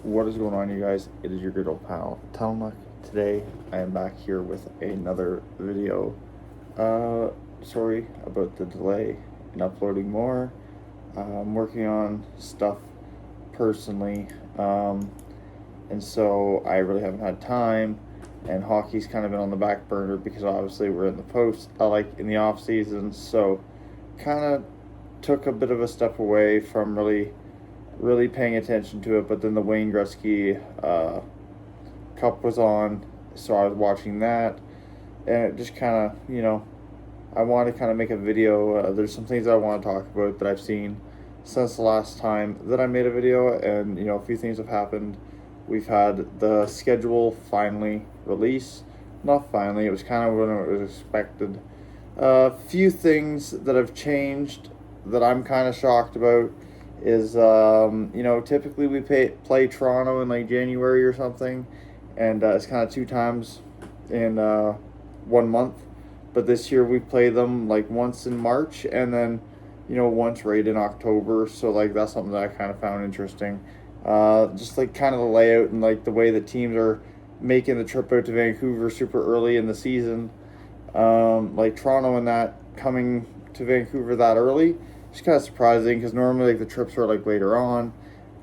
What is going on, you guys? It is your good old pal, Talmuck. Today, I am back here with another video. Sorry about the delay in uploading more. I'm working on stuff personally, and so I really haven't had time. And hockey's kind of been on the back burner because obviously we're in the off season. So, kind of took a bit of a step away from really paying attention to it. But then the Wayne Gretzky Cup was on, so I was watching that, and it just kind of, I want to kind of make a video. There's some things I want to talk about that I've seen since the last time that I made a video, and a few things have happened. We've had the schedule finally released. Not finally, it was kind of when it was expected. A few things that have changed that I'm kind of shocked about is, typically we play Toronto in like January or something, and it's kind of two times in 1 month. But this year we play them like once in March and then, once right in October. So like that's something that I kind of found interesting. Just like kind of the layout and like the way the teams are making the trip out to Vancouver super early in the season. Like Toronto and that coming to Vancouver that early. It's kind of surprising because normally like the trips are like later on,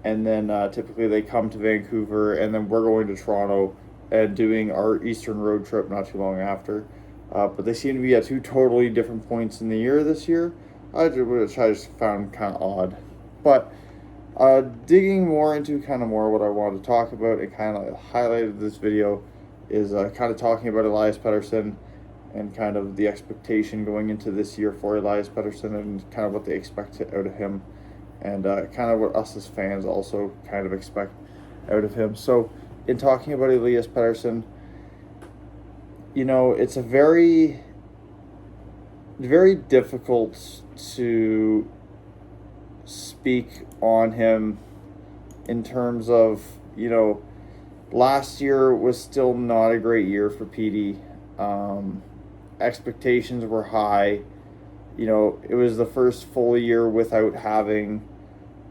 and then typically they come to Vancouver and then we're going to Toronto and doing our Eastern road trip not too long after. But they seem to be at two totally different points in the year this year, which I just found kind of odd. But digging more into kind of more what I wanted to talk about and kind of highlighted this video is kind of talking about Elias Pettersson and kind of the expectation going into this year for Elias Pettersson and kind of what they expect out of him, and kind of what us as fans also kind of expect out of him. So in talking about Elias Pettersson, it's a very, very difficult to speak on him in terms of, last year was still not a great year for PD. Expectations were high. It was the first full year without having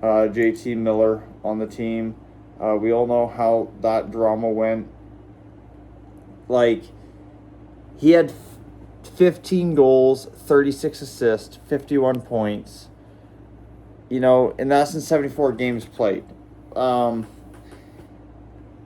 JT Miller on the team. We all know how that drama went. Like, he had 15 goals, 36 assists, 51 points. And that's in 74 games played.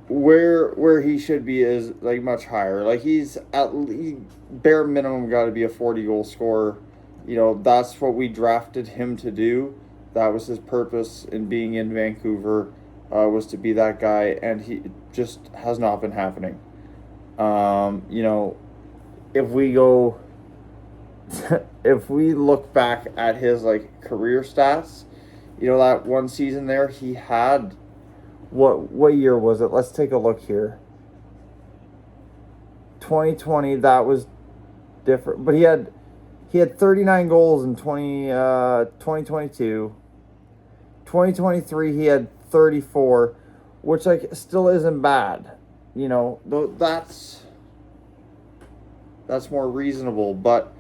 Where he should be is like much higher. Like he's at least bare minimum got to be a 40-goal scorer. That's what we drafted him to do. That was his purpose in being in Vancouver, was to be that guy, and he just has not been happening. If we go, if we look back at his like career stats, that one season there he had. What year was it? Let's take a look here. 2020, that was different. But he had 39 goals in 2022. 2023, he had 34, which like still isn't bad. That's more reasonable. But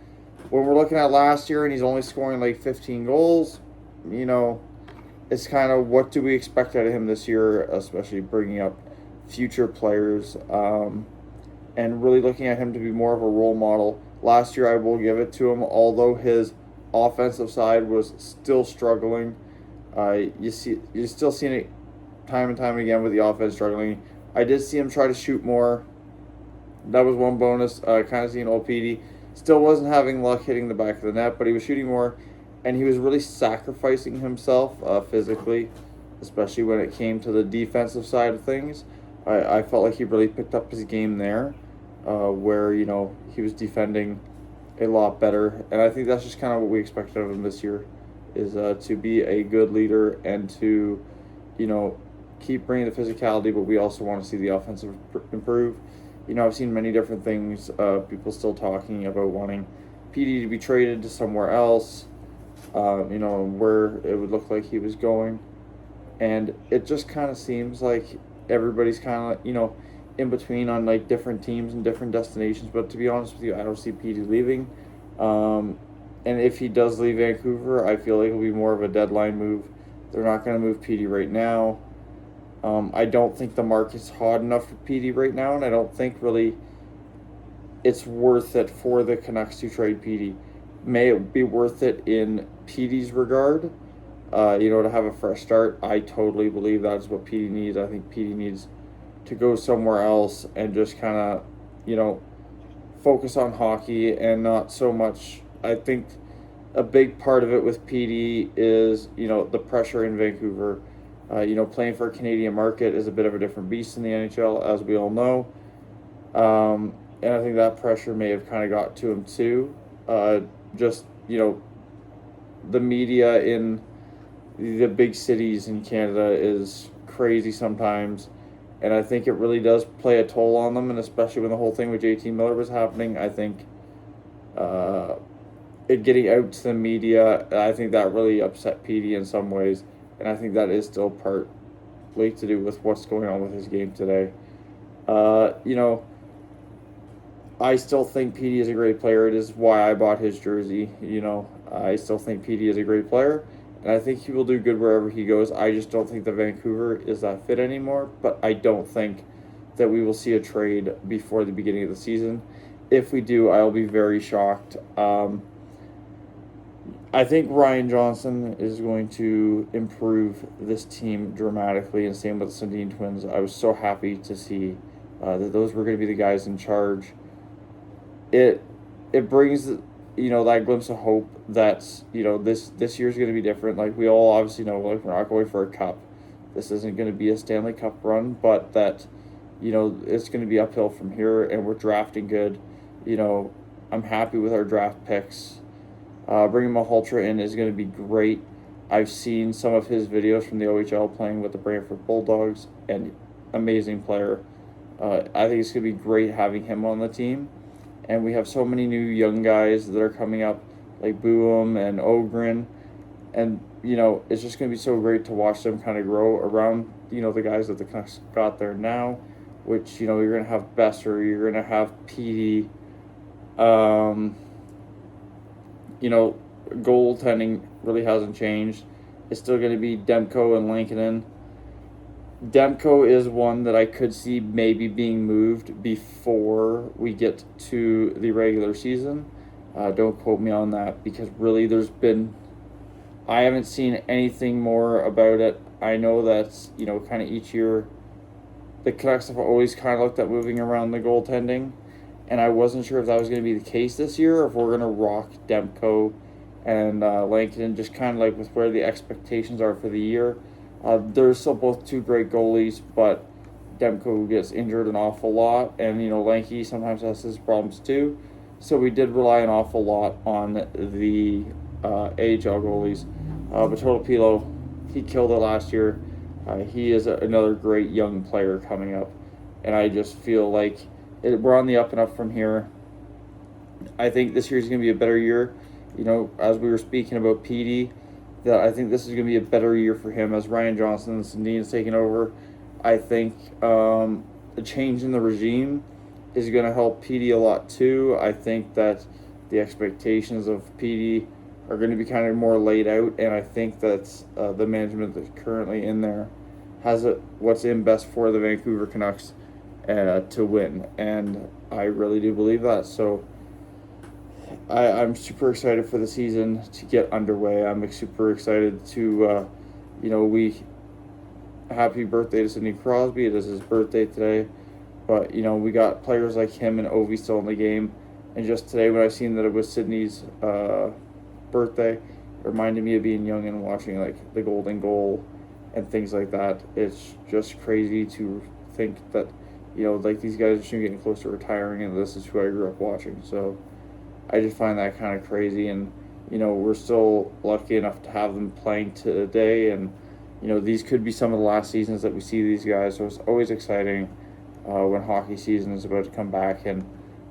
when we're looking at last year and he's only scoring like 15 goals, it's kind of what do we expect out of him this year, especially bringing up future players, and really looking at him to be more of a role model. Last year, I will give it to him, although his offensive side was still struggling. You're still seeing it time and time again with the offense struggling. I did see him try to shoot more. That was one bonus. Kind of seeing old PD. Still wasn't having luck hitting the back of the net, but he was shooting more. And he was really sacrificing himself physically, especially when it came to the defensive side of things. I felt like he really picked up his game there, where, he was defending a lot better. And I think that's just kind of what we expected of him this year, is to be a good leader and to, keep bringing the physicality, but we also want to see the offensive improve. I've seen many different things, people still talking about wanting PD to be traded to somewhere else. Where it would look like he was going. And it just kind of seems like everybody's kind of, in between on like different teams and different destinations. But to be honest with you, I don't see PD leaving. And if he does leave Vancouver, I feel like it'll be more of a deadline move. They're not going to move PD right now. I don't think the market's hot enough for PD right now, and I don't think really it's worth it for the Canucks to trade PD. May it be worth it in PD's regard? To have a fresh start. I totally believe that's what PD needs. I think PD needs to go somewhere else and just kind of, focus on hockey and not so much. I think a big part of it with PD is, the pressure in Vancouver. Playing for a Canadian market is a bit of a different beast in the NHL, as we all know. And I think that pressure may have kind of got to him too. Just, the media in the big cities in Canada is crazy sometimes. And I think it really does play a toll on them, and especially when the whole thing with JT Miller was happening, I think it getting out to the media, I think that really upset PD in some ways. And I think that is still partly to do with what's going on with his game today. I still think PD is a great player. It is why I bought his jersey. I still think PD is a great player, and I think he will do good wherever he goes. I just don't think that Vancouver is that fit anymore, but I don't think that we will see a trade before the beginning of the season. If we do, I'll be very shocked. I think Ryan Johnson is going to improve this team dramatically, and same with the Sundin twins. I was so happy to see that those were going to be the guys in charge. It brings that glimpse of hope that this year's going to be different. Like we all obviously know, like we're not going for a cup. This isn't going to be a Stanley Cup run, but that it's going to be uphill from here, and we're drafting good. I'm happy with our draft picks. Bringing Malhotra in is going to be great. I've seen some of his videos from the OHL playing with the Brantford Bulldogs, and amazing player. I think it's going to be great having him on the team. And we have so many new young guys that are coming up, like Boom and Ogren. And, it's just going to be so great to watch them kind of grow around, the guys that the Canucks got there now, which, you're going to have Besser, you're going to have PD. Goaltending really hasn't changed. It's still going to be Demko and Lankinen. Demko is one that I could see maybe being moved before we get to the regular season. Don't quote me on that, because really I haven't seen anything more about it. I know that's, kind of each year the Canucks have always kind of looked at moving around the goaltending, and I wasn't sure if that was going to be the case this year, or if we're going to rock Demko and Lankinen just kind of like with where the expectations are for the year. They're still both two great goalies, but Demko gets injured an awful lot, and Lanky sometimes has his problems too. So we did rely an awful lot on the AHL goalies. But Totopilo, he killed it last year. He is another great young player coming up, and I just feel like we're on the up and up from here. I think this year is going to be a better year. As we were speaking about PD, that I think this is going to be a better year for him as Ryan Johnson and Sundin is taking over. I think the change in the regime is going to help PD a lot too. I think that the expectations of PD are going to be kind of more laid out, and I think that the management that's currently in there has what's in best for the Vancouver Canucks to win, and I really do believe that. So I'm super excited for the season to get underway. I'm super excited to, happy birthday to Sidney Crosby. It is his birthday today. But, we got players like him and Ovi still in the game. And just today when I seen that it was Sidney's birthday, it reminded me of being young and watching, like, the Golden Goal and things like that. It's just crazy to think that, these guys are soon getting close to retiring, and this is who I grew up watching. So I just find that kind of crazy, and we're still lucky enough to have them playing today, and these could be some of the last seasons that we see these guys. So it's always exciting when hockey season is about to come back and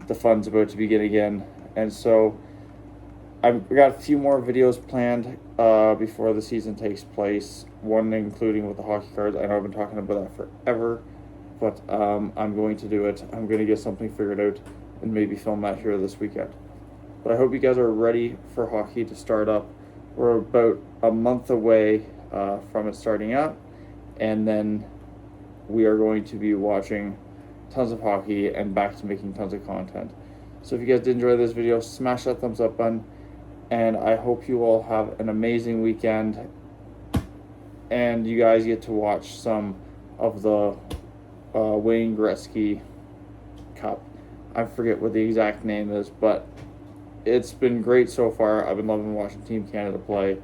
the fun's about to begin again. And so I've got a few more videos planned before the season takes place, one including with the hockey cards. I know I've been talking about that forever, but I'm going to do it. I'm going to get something figured out and maybe film that here this weekend. But I hope you guys are ready for hockey to start up. We're about a month away from it starting up, and then we are going to be watching tons of hockey and back to making tons of content. So if you guys did enjoy this video, smash that thumbs up button, and I hope you all have an amazing weekend, and you guys get to watch some of the Wayne Gretzky Cup. I forget what the exact name is, but it's been great so far. I've been loving watching Team Canada play,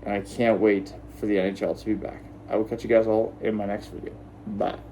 and I can't wait for the NHL to be back. I will catch you guys all in my next video. Bye.